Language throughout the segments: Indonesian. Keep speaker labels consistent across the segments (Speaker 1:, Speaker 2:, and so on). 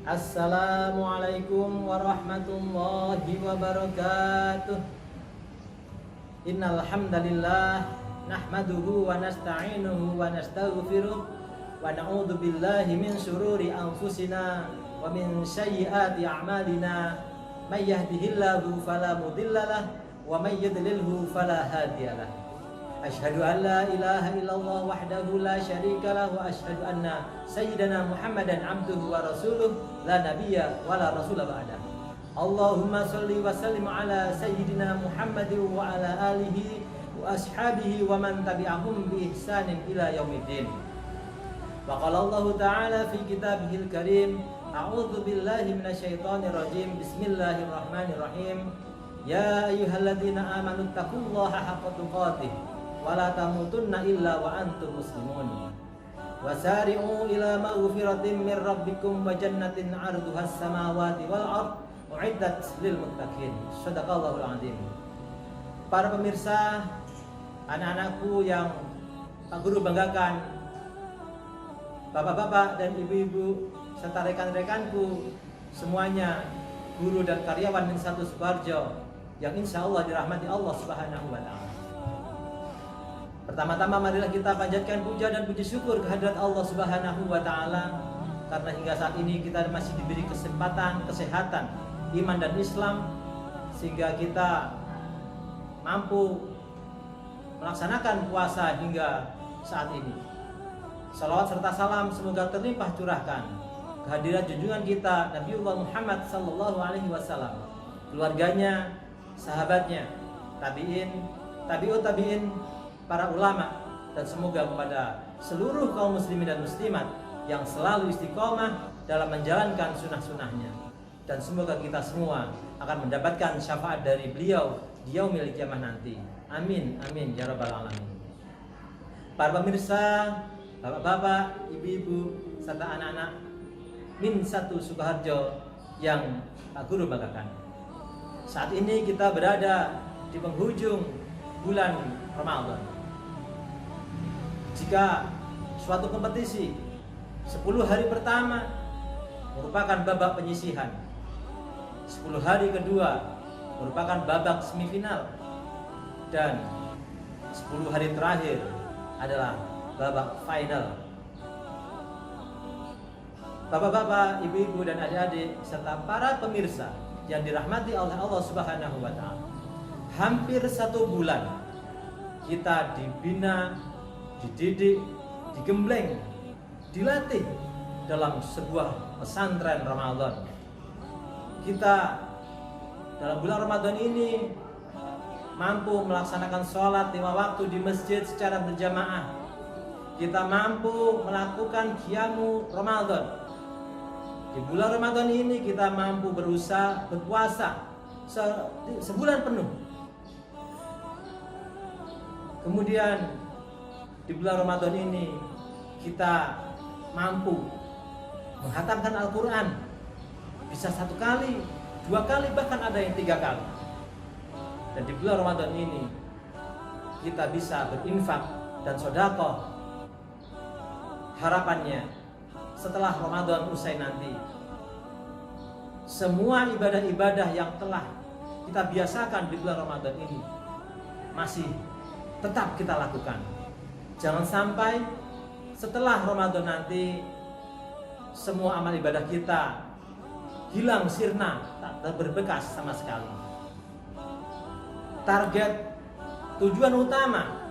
Speaker 1: Assalamualaikum warahmatullahi wabarakatuh. Innal hamdalillah nahmaduhu wa nasta'inuhu wa nastaghfiruh wa na'udzu billahi min syururi anfusina wa min sayyiati a'malina. May yahdihillahu fala mudhillalah wa may yudlilhu fala hadiyalah. Asyhadu an la ilaha illallah wahdahu la syarikalah wa asyhadu anna sayyidana Muhammadan abduhu wa rasuluh la nabiyya wa la rasula ba'dah. Allahumma shalli wa sallim ala sayyidina Muhammadin wa ala alihi wa ashabihi wa man tabi'ahum bi ihsanin ila yaumiddin. Wa qala Allah ta'ala fi kitabihil karim, a'udzu billahi minasyaitonir rajim. Bismillahirrahmanirrahim. Ya ayyuhalladzina amanu taqullaha haqqa tuqatih wala tamutunna illa wa antum muslimun. Wasari'u ila maghfiratin min rabbikum wa jannatin 'arduhas samawati wal ard u'iddat lil muttaqin. Shadaqallahul 'azim. Para pemirsa, anak-anakku yang Pak Guru banggakan, bapak-bapak dan ibu-ibu serta rekan-rekanku semuanya, guru dan karyawan Min 1 Sukoharjo yang insya Allah dirahmati Allah Subhanahu wa ta'ala. Pertama-tama marilah kita panjatkan puja dan puji syukur kehadirat Allah Subhanahu wa ta'ala, karena hingga saat ini kita masih diberi kesempatan, kesehatan, iman dan Islam, sehingga kita mampu melaksanakan puasa hingga saat ini. Salawat serta salam semoga terlimpah curahkan kehadirat junjungan kita Nabiullah Muhammad sallallahu alaihi wasallam, keluarganya, sahabatnya, tabi'in, tabi'ut tabi'in, para ulama, dan semoga kepada seluruh kaum muslimin dan muslimat yang selalu istiqomah dalam menjalankan sunnah-sunnahnya, dan semoga kita semua akan mendapatkan syafaat dari beliau di yaumil qiyamah nanti. Amin, amin ya rabbal alamin. Para pemirsa, bapak-bapak, ibu-ibu, serta anak-anak Min 1 Sukoharjo yang Pak Guru banggakan, saat ini kita berada di penghujung bulan Ramadan. Jika suatu kompetisi 10 hari pertama merupakan babak penyisihan, 10 hari kedua merupakan babak semifinal, dan 10 hari terakhir adalah babak final. Bapak-bapak, ibu-ibu dan adik-adik serta para pemirsa yang dirahmati oleh Allah Subhanahu wa ta'ala, hampir 1 bulan kita dibina, dididik, digembleng, dilatih dalam sebuah pesantren Ramadan. Kita dalam bulan Ramadan ini mampu melaksanakan sholat 5 waktu di masjid secara berjamaah. Kita mampu melakukan qiyamu Ramadan. Di bulan Ramadan ini kita mampu berusaha berpuasa sebulan penuh. Kemudian di bulan Ramadan ini kita mampu menghatamkan Al-Quran, bisa 1 kali, 2 kali, bahkan ada yang 3 kali. Dan di bulan Ramadan ini kita bisa berinfak dan sedekah. Harapannya setelah Ramadan usai nanti, semua ibadah-ibadah yang telah kita biasakan di bulan Ramadan ini masih tetap kita lakukan. Jangan sampai setelah Ramadan nanti semua amal ibadah kita hilang sirna, tak berbekas sama sekali. Target tujuan utama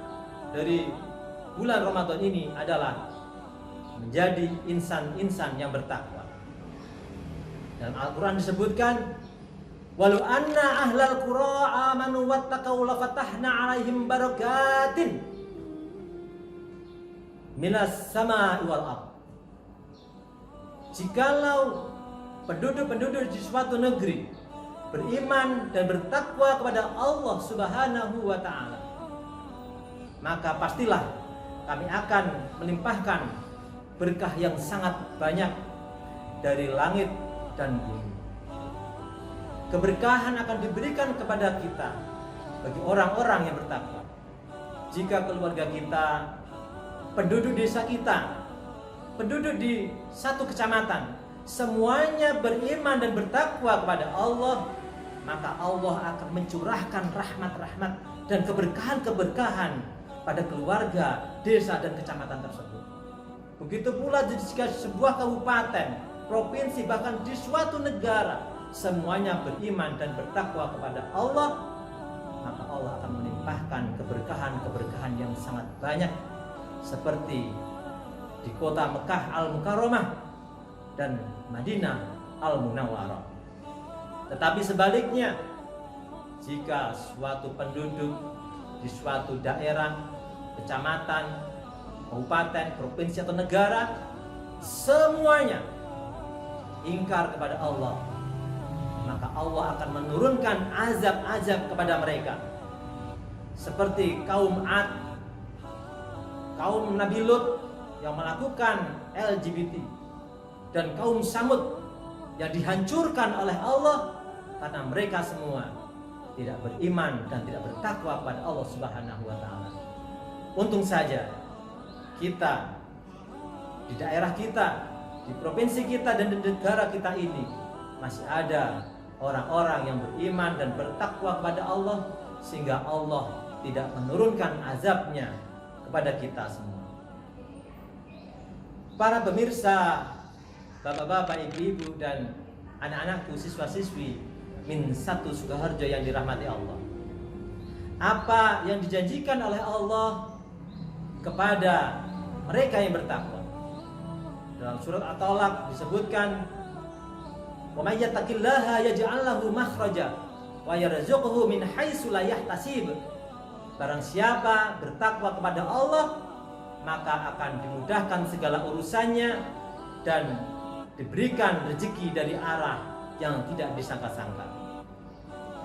Speaker 1: dari bulan Ramadan ini adalah menjadi insan-insan yang bertakwa. Dalam Al-Quran disebutkan, walau anna ahlal qura amanu wattaqau lafatahna alaihim barakatin minas sama'i wal ardh. Jikalau penduduk-penduduk di suatu negeri beriman dan bertakwa kepada Allah Subhanahu wa ta'ala, maka pastilah kami akan melimpahkan berkah yang sangat banyak dari langit dan bumi. Keberkahan akan diberikan kepada kita bagi orang-orang yang bertakwa. Jika keluarga kita, penduduk desa kita, penduduk di satu kecamatan semuanya beriman dan bertakwa kepada Allah, maka Allah akan mencurahkan rahmat-rahmat dan keberkahan-keberkahan pada keluarga, desa, dan kecamatan tersebut. Begitu pula jika sebuah kabupaten, provinsi, bahkan di suatu negara, semuanya beriman dan bertakwa kepada Allah, maka Allah akan melimpahkan keberkahan-keberkahan yang sangat banyak, seperti di kota Mekah Al-Mukarramah dan Madinah Al-Munawwarah. Tetapi sebaliknya, jika suatu penduduk di suatu daerah, kecamatan, kabupaten, provinsi, atau negara, semuanya ingkar kepada Allah, maka Allah akan menurunkan azab-azab kepada mereka, seperti kaum Ad, kaum Nabi Lut yang melakukan LGBT, dan kaum Samud yang dihancurkan oleh Allah karena mereka semua tidak beriman dan tidak bertakwa kepada Allah Subhanahu wa taala. Untung saja kita di daerah kita, di provinsi kita, dan di negara kita ini masih ada orang-orang yang beriman dan bertakwa kepada Allah, sehingga Allah tidak menurunkan azabnya kepada kita semua. Para pemirsa, bapak-bapak, ibu-ibu, dan anak-anakku, siswa-siswi Min 1 Sukoharjo yang dirahmati Allah, apa yang dijanjikan oleh Allah kepada mereka yang bertakwa? Dalam surat At-Talaq disebutkan, "Wa may yattaqillaha yaj'al lahu makhraja wa yarzuqhu min haitsu la yahtasib." Barang siapa bertakwa kepada Allah, maka akan dimudahkan segala urusannya dan diberikan rezeki dari arah yang tidak disangka-sangka.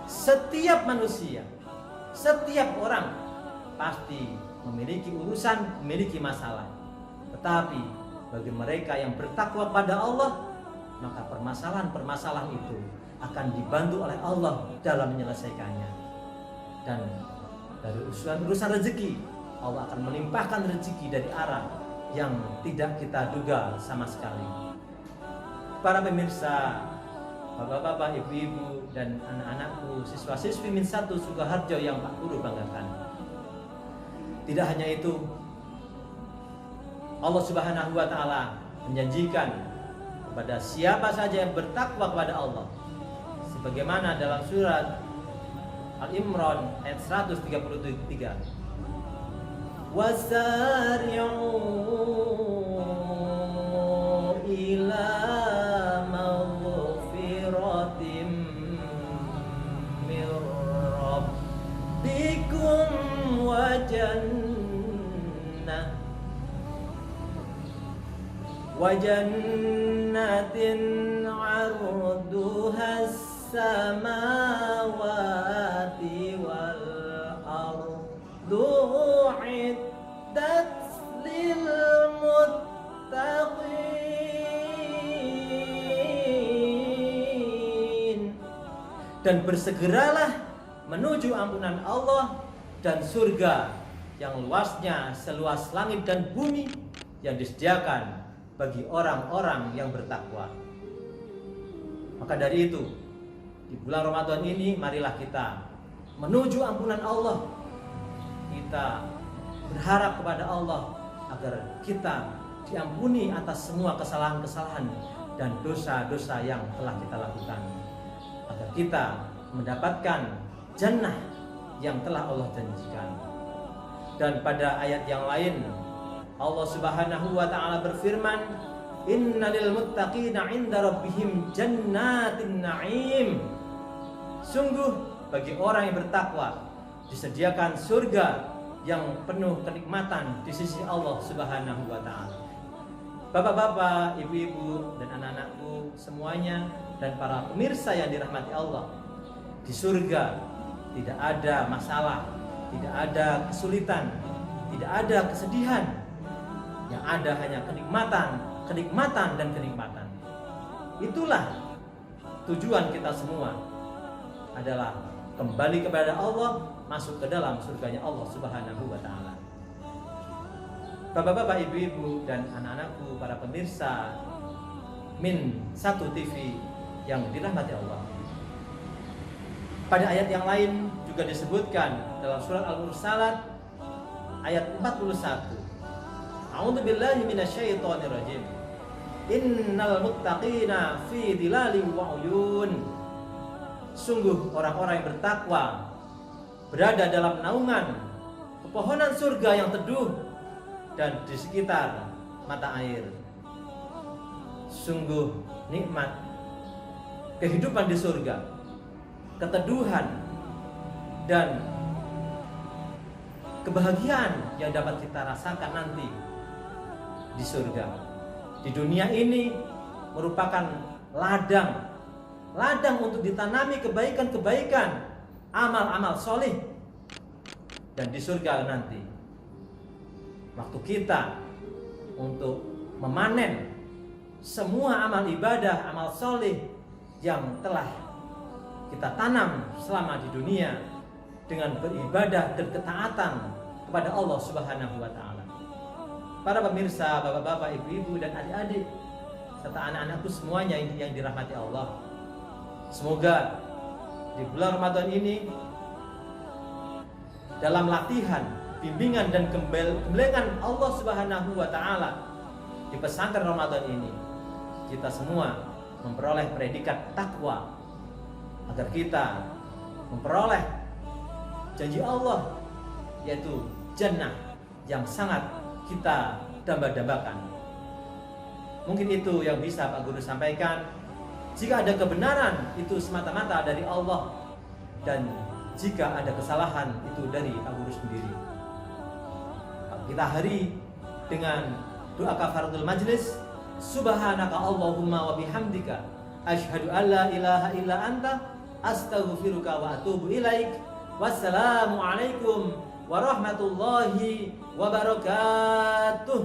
Speaker 1: Setiap manusia, setiap orang pasti memiliki urusan, memiliki masalah. Tetapi bagi mereka yang bertakwa pada Allah, maka permasalahan-permasalahan itu akan dibantu oleh Allah dalam menyelesaikannya. Dan dari urusan rezeki, Allah akan melimpahkan rezeki dari arah yang tidak kita duga sama sekali. Para pemirsa, bapak-bapak, ibu-ibu, dan anak-anakku, siswa-siswi Min 1 Sukoharjo yang Pak Guru banggakan. Tidak hanya itu, Allah Subhanahu wa taala menjanjikan kepada siapa saja yang bertakwa kepada Allah, sebagaimana dalam surat Al-Imran ayat 133, "Wasari'u ila maghfiratin min rabbikum wa jannatin 'arduha as-samawati wal ardu 'iddat lil muttaqin." Dan bersegeralah menuju ampunan Allah dan surga yang luasnya seluas langit dan bumi, yang disediakan bagi orang-orang yang bertakwa. Maka dari itu, di bulan Ramadan ini, marilah kita menuju ampunan Allah. Kita berharap kepada Allah agar kita diampuni atas semua kesalahan-kesalahan dan dosa-dosa yang telah kita lakukan, agar kita mendapatkan jannah yang telah Allah janjikan. Dan pada ayat yang lain, Allah Subhanahu wa taala berfirman, "Innalil muttaqina 'inda rabbihim jannatin na'im." Sungguh bagi orang yang bertakwa disediakan surga yang penuh kenikmatan di sisi Allah Subhanahu wa taala. Bapak-bapak, ibu-ibu, dan anak-anakku semuanya, dan para pemirsa yang dirahmati Allah, di surga tidak ada masalah, tidak ada kesulitan, tidak ada kesedihan. Yang ada hanya kenikmatan, kenikmatan, dan kenikmatan. Itulah tujuan kita semua, adalah kembali kepada Allah, masuk ke dalam surganya Allah Subhanahu wa taala. Bapak-bapak, ibu-ibu, dan anak-anakku, para pemirsa min satu TV yang dirahmati Allah. Pada ayat yang lain juga disebutkan dalam surat Al-Mursalat ayat 41. A'udzubillahi minasyaitonirrajim. Innal muttaqina fi dhilalin wa uyun. Sungguh orang-orang yang bertakwa berada dalam naungan pepohonan surga yang teduh dan di sekitar mata air. Sungguh nikmat kehidupan di surga, keteduhan dan kebahagiaan yang dapat kita rasakan nanti di surga. Di dunia ini merupakan ladang untuk ditanami kebaikan-kebaikan, amal-amal soleh. Dan di surga nanti waktu kita untuk memanen semua amal ibadah, amal soleh yang telah kita tanam selama di dunia dengan beribadah dan ketaatan kepada Allah Subhanahu wa Ta'ala. Para pemirsa, bapak-bapak, ibu-ibu, dan adik-adik, serta anak-anakku semuanya yang dirahmati Allah, semoga di bulan Ramadan ini dalam latihan, bimbingan dan gembelengan Allah Subhanahu wa Ta'ala di pesantren Ramadan ini, kita semua memperoleh predikat takwa agar kita memperoleh janji Allah, yaitu jannah yang sangat kita damba-dambakan. Mungkin itu yang bisa Pak Guru sampaikan. Jika ada kebenaran, itu semata-mata dari Allah, dan jika ada kesalahan, itu dari Pak Guru sendiri. Kita hari dengan doa kafaratul majlis. Subhanaka Allahumma wa bihamdika asyhadu an la ilaha illa anta astaghfiruka wa atubu ilaik. Wassalamualaikum warahmatullahi wabarakatuh.